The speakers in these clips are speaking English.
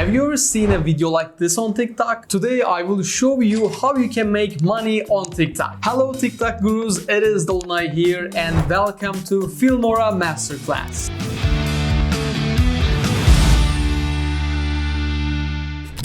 Have you ever seen a video like this on TikTok? Today I will show you how you can make money on TikTok. Hello TikTok gurus, it is Dolunay here and welcome to Filmora Masterclass.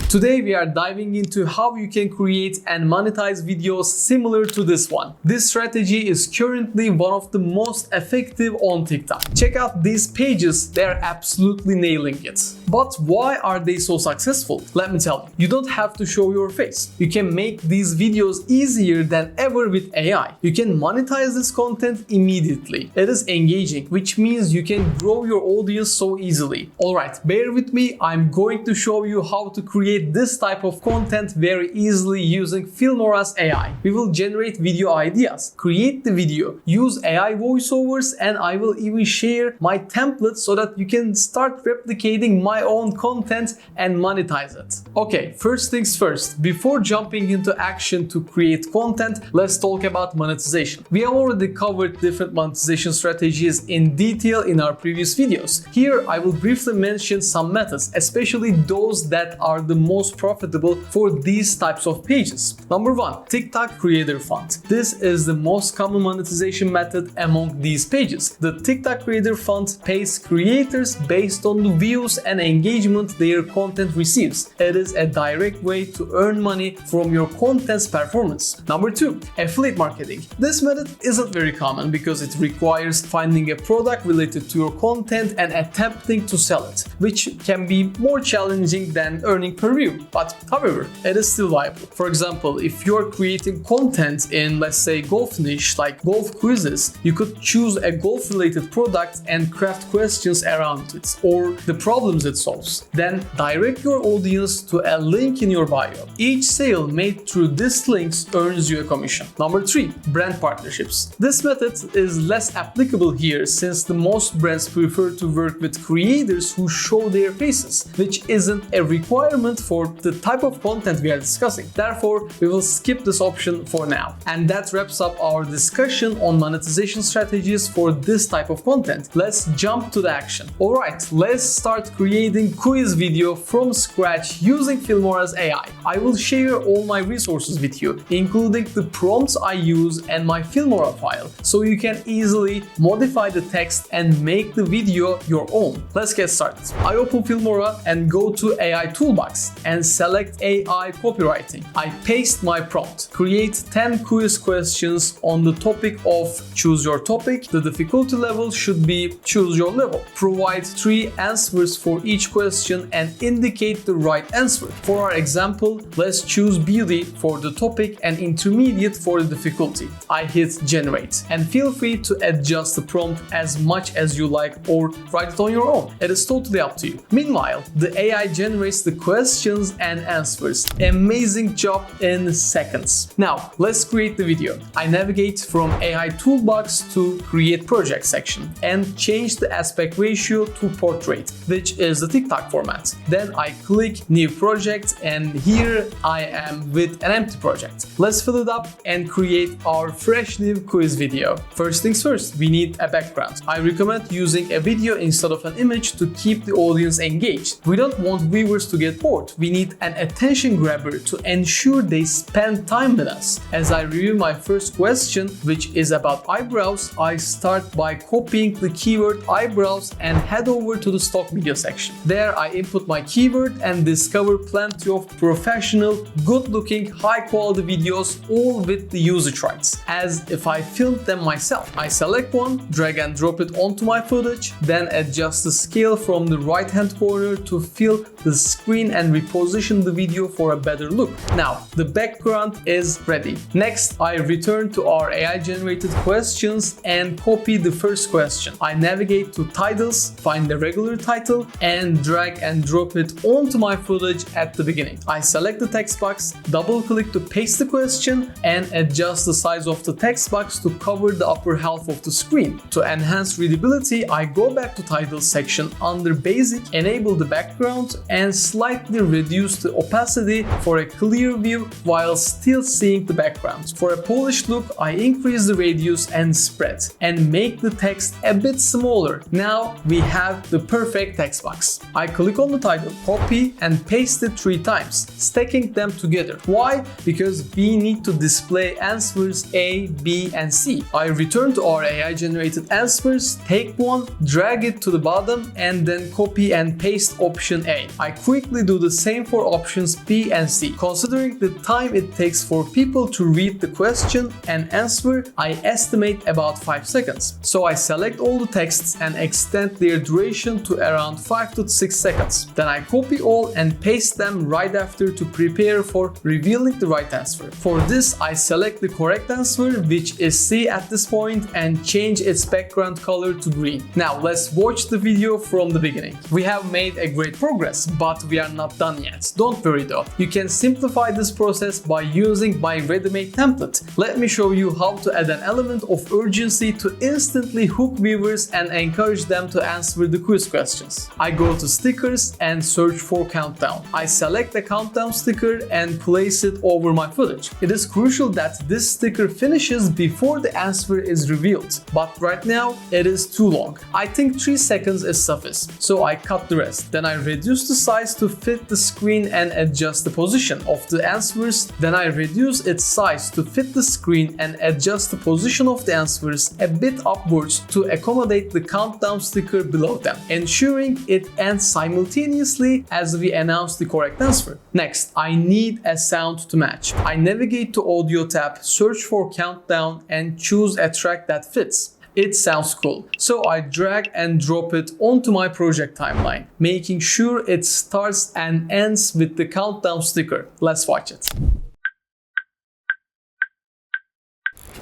Today we are diving into how you can create and monetize videos similar to this one. This strategy is currently one of the most effective on TikTok. Check out these pages, they're absolutely nailing it. But why are they so successful? Let me tell you. You don't have to show your face. You can make these videos easier than ever with AI. You can monetize this content immediately. It is engaging, which means you can grow your audience so easily. Alright, bear with me, I'm going to show you how to create this type of content very easily using Filmora's AI. We will generate video ideas, create the video, use AI voiceovers, and I will even share my templates so that you can start replicating my own content and monetize it. Okay, first things first, before jumping into action to create content, let's talk about monetization. We have already covered different monetization strategies in detail in our previous videos. Here I will briefly mention some methods, especially those that are the most profitable for these types of pages. Number 1, TikTok Creator Fund. This is the most common monetization method among these pages. The TikTok Creator Fund pays creators based on the views and engagement their content receives. It is a direct way to earn money from your content's performance. Number 2, affiliate marketing. This method isn't very common because it requires finding a product related to your content and attempting to sell it, which can be more challenging than earning per view. But however, it is still viable. For example, if you're creating content in, let's say, golf niche like golf quizzes, you could choose a golf related product and craft questions around it or the problems it solves. Then direct your audience to a link in your bio. Each sale made through this link earns you a commission. Number 3, brand partnerships. This method is less applicable here since the most brands prefer to work with creators who show their faces, which isn't a requirement for the type of content we are discussing. Therefore, we will skip this option for now. And that wraps up our discussion on monetization strategies for this type of content. Let's jump to the action. Alright, let's start creating quiz video from scratch using Filmora's AI. I will share all my resources with you, including the prompts I use and my Filmora file, so you can easily modify the text and make the video your own. Let's get started. I open Filmora and go to AI Toolbox and select AI copywriting. I paste my prompt. Create 10 quiz questions on the topic of choose your topic. The difficulty level should be choose your level. Provide 3 answers for each question and indicate the right answer. For our example, let's choose beauty for the topic and intermediate for the difficulty. I hit generate and feel free to adjust the prompt as much as you like or write it on your own. It is totally up to you. Meanwhile, the AI generates the questions and answers. Amazing job in seconds. Now, let's create the video. I navigate from AI Toolbox to Create Project section and change the aspect ratio to portrait, which is the TikTok format. Then I click New Project and here I am with an empty project. Let's fill it up and create our fresh new quiz video. First things first, we need a background. I recommend using a video instead of an image to keep the audience engaged. We don't want viewers to get bored. We need an attention grabber to ensure they spend time with us. As I review my first question, which is about eyebrows, I start by copying the keyword eyebrows and head over to the stock video section. There I input my keyword and discover plenty of professional, good-looking, high-quality videos, all with the usage rights, as if I filmed them myself. I select one, drag and drop it onto my footage, then adjust the scale from the right-hand corner to fill the screen and reposition the video for a better look. Now, the background is ready. Next, I return to our AI-generated questions and copy the first question. I navigate to titles, find the regular title, and drag and drop it onto my footage at the beginning. I select the text box, double-click to paste the question, and adjust the size of the text box to cover the upper half of the screen. To enhance readability, I go back to title section under Basic, enable the background, and slightly reduce the opacity for a clear view while still seeing the background. For a polished look, I increase the radius and spread and make the text a bit smaller. Now we have the perfect text box. I click on the title, copy and paste it 3 times, stacking them together. Why? Because we need to display answers A, B and C. I return to our AI generated answers, take one, drag it to the bottom and then copy and paste option A. I quickly do the same for options B and C. Considering the time it takes for people to read the question and answer, I estimate about 5 seconds. So I select all the texts and extend their duration to around 5 to 6 seconds. Then I copy all and paste them right after to prepare for revealing the right answer. For this, I select the correct answer, which is C at this point, and change its background color to green. Now let's watch the video from the beginning. We have made a great progress, but we are not done yet. Don't worry though. You can simplify this process by using my ready-made template. Let me show you how to add an element of urgency to instantly hook viewers and encourage them to answer the quiz questions. I go to stickers and search for countdown. I select the countdown sticker and place it over my footage. It is crucial that this sticker finishes before the answer is revealed, but right now it is too long. I think 3 seconds is sufficient, so I cut the rest. Then I reduce the size to fit the screen and adjust the position of the answers. Then I reduce its size to fit the screen and adjust the position of the answers a bit upwards to accommodate the countdown sticker below them, ensuring it ends simultaneously as we announce the correct answer. Next, I need a sound to match. I navigate to Audio tab, search for countdown and choose a track that fits. It sounds cool, so I drag and drop it onto my project timeline, making sure it starts and ends with the countdown sticker. Let's watch it.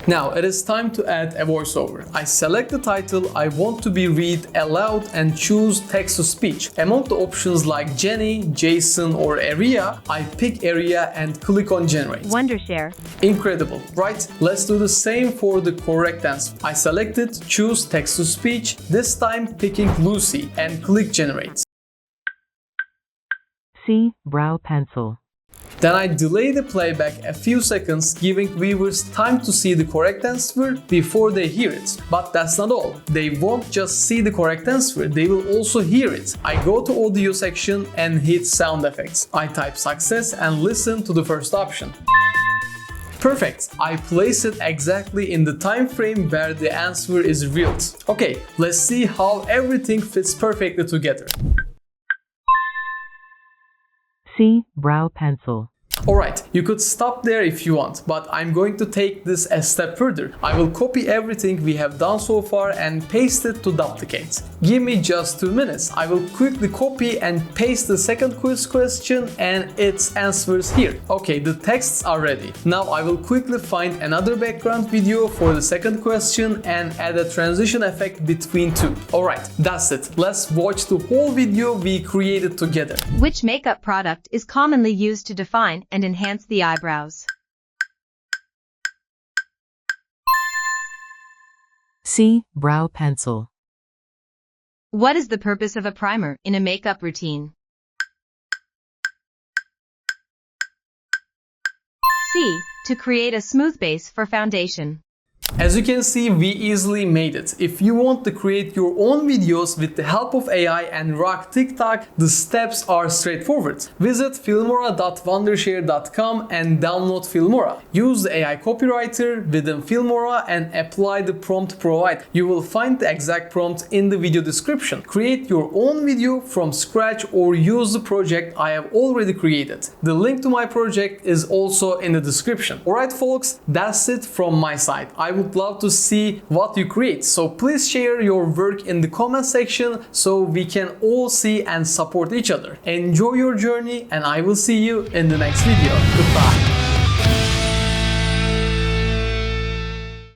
Now it is time to add a voiceover. I select the title I want to be read aloud and choose text to speech. Among the options like Jenny, Jason or Aria, I pick Aria and click on generate. Wondershare. Incredible, right? Let's do the same for the correct answer. I select it, choose text to speech, this time picking Lucy and click generate. C. Brow pencil. Then I delay the playback a few seconds, giving viewers time to see the correct answer before they hear it. But that's not all. They won't just see the correct answer, they will also hear it. I go to audio section and hit sound effects. I type success and listen to the first option. Perfect! I place it exactly in the time frame where the answer is revealed. Okay, let's see how everything fits perfectly together. C. Brow pencil. Alright, you could stop there if you want, but I'm going to take this a step further. I will copy everything we have done so far and paste it to duplicate. Give me just 2 minutes. I will quickly copy and paste the second quiz question and its answers here. Okay, the texts are ready. Now I will quickly find another background video for the second question and add a transition effect between two. Alright, that's it. Let's watch the whole video we created together. Which makeup product is commonly used to define and enhance the eyebrows? C. Brow pencil. What is the purpose of a primer in a makeup routine? C. To create a smooth base for foundation. As you can see, we easily made it. If you want to create your own videos with the help of AI and rock TikTok, the steps are straightforward. Visit filmora.wondershare.com and download Filmora. Use the AI copywriter within Filmora and apply the prompt provided. You will find the exact prompt in the video description. Create your own video from scratch or use the project I have already created. The link to my project is also in the description. Alright folks, that's it from my side. I would love to see what you create, so please share your work in the comment section so we can all see and support each other. Enjoy your journey and I will see you in the next video. Goodbye.